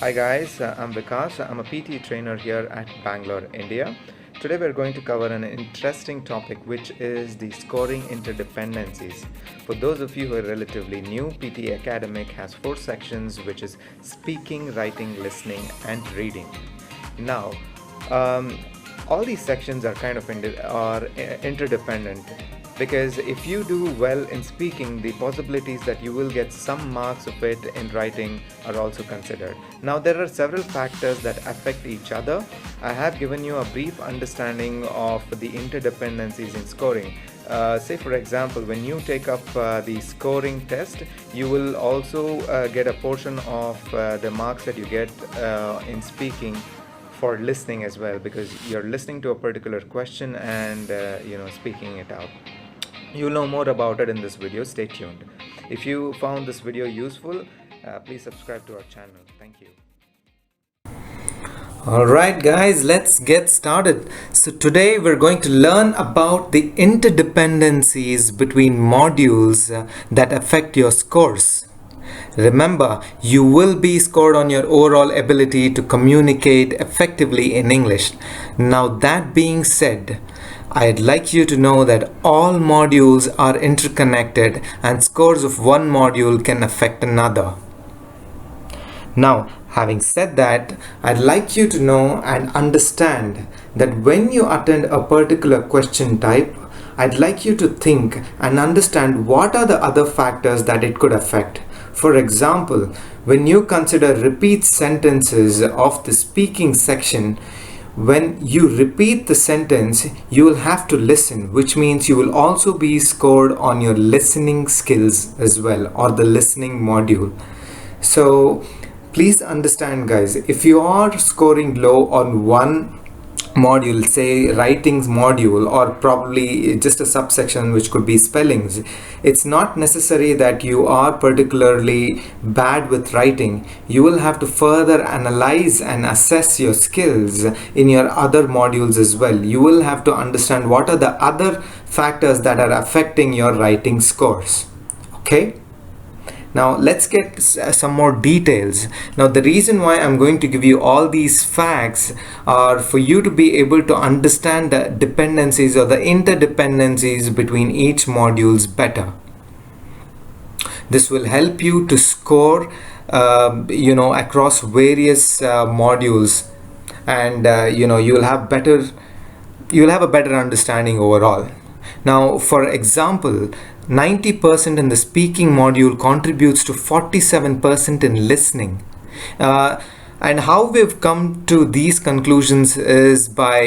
Hi guys, I'm Vikas. I'm a PT trainer here at Bangalore, India. Today we're going to cover an interesting topic which is the scoring interdependencies. For those of you who are relatively new, PT Academic has 4 sections which is speaking, writing, listening and reading. Now, um, all these sections are kind of interdependent because if you do well in speaking, the possibilities that you will get some marks of it in writing are also considered. Now, there are several factors that affect each other. I have given you a brief understanding of the interdependencies in scoring. Say for example, when you take up the scoring test, you will also get a portion of the marks that you get in speaking for listening as well, because you're listening to a particular question and speaking it out. You'll know more about it in this video. Stay tuned. If you found this video useful, please subscribe to our channel. Thank you. Alright guys, let's get started. So today we're going to learn about the interdependencies between modules that affect your scores. Remember, you will be scored on your overall ability to communicate effectively in English. Now that being said, I'd like you to know that all modules are interconnected and scores of one module can affect another. Now, having said that, I'd like you to know and understand that when you attend a particular question type, I'd like you to think and understand what are the other factors that it could affect. For example, when you consider repeat sentences of the speaking section, when you repeat the sentence, you will have to listen, which means you will also be scored on your listening skills as well, or the listening module. So please understand guys, if you are scoring low on one module, say writings module, or probably just a subsection which could be spellings, it's not necessary that you are particularly bad with writing. You will have to further analyze and assess your skills in your other modules as well. You will have to understand what are the other factors that are affecting your writing scores. Okay, now let's get some more details. Now the reason why I'm going to give you all these facts are for you to be able to understand the dependencies or the interdependencies between each modules better. This will help you to score across various modules, and you'll have a better understanding overall. Now, for example, 90% in the speaking module contributes to 47% in listening. And how we've come to these conclusions is by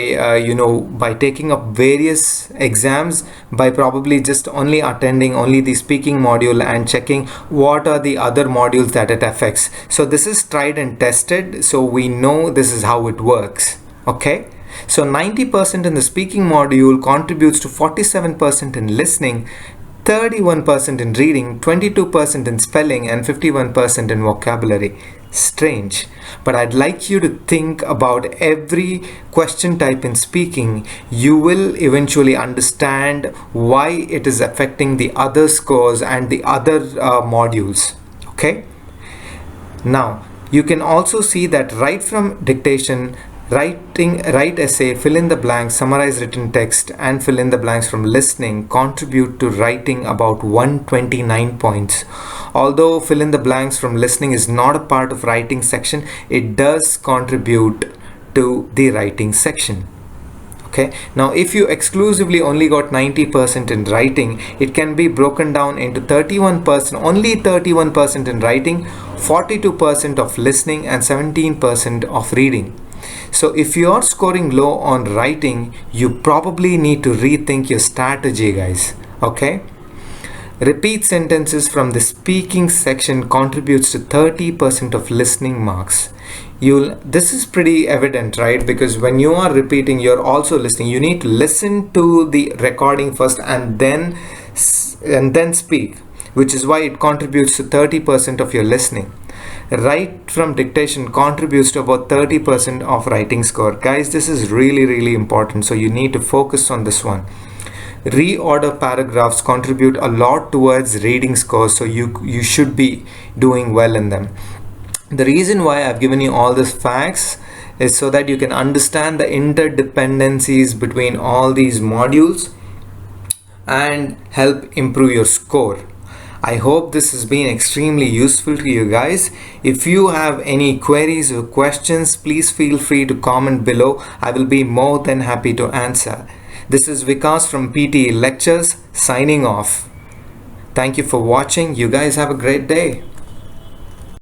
taking up various exams, by probably just only attending only the speaking module and checking what are the other modules that it affects. So this is tried and tested, so we know this is how it works. Okay. So 90% in the speaking module contributes to 47% in listening, 31% in reading, 22% in spelling, and 51% in vocabulary. Strange, but I'd like you to think about every question type in speaking. You will eventually understand why it is affecting the other scores and the other modules. Okay. Now, you can also see that right from dictation, write essay, fill in the blanks, summarize written text, and fill in the blanks from listening contribute to writing about 129 points. Although fill in the blanks from listening is not a part of writing section, it does contribute to the writing section. Okay, now if you exclusively only got 90% in writing, it can be broken down into 31%, only 31% in writing, 42% of listening, and 17% of reading. So if you are scoring low on writing, you probably need to rethink your strategy, guys. Okay. Repeat sentences from the speaking section contributes to 30% of listening marks. This is pretty evident, right? Because when you are repeating, you're also listening. You need to listen to the recording first and then speak, which is why it contributes to 30% of your listening. Write from dictation contributes to about 30% of writing score. Guys, this is really important, so you need to focus on this one. Reorder paragraphs contribute a lot towards reading scores, so you should be doing well in them. The reason why I've given you all these facts is so that you can understand the interdependencies between all these modules and help improve your score. I hope this has been extremely useful to you guys. If you have any queries or questions, please feel free to comment below. I will be more than happy to answer. This is Vikas from PTE Lectures signing off. Thank you for watching. You guys have a great day.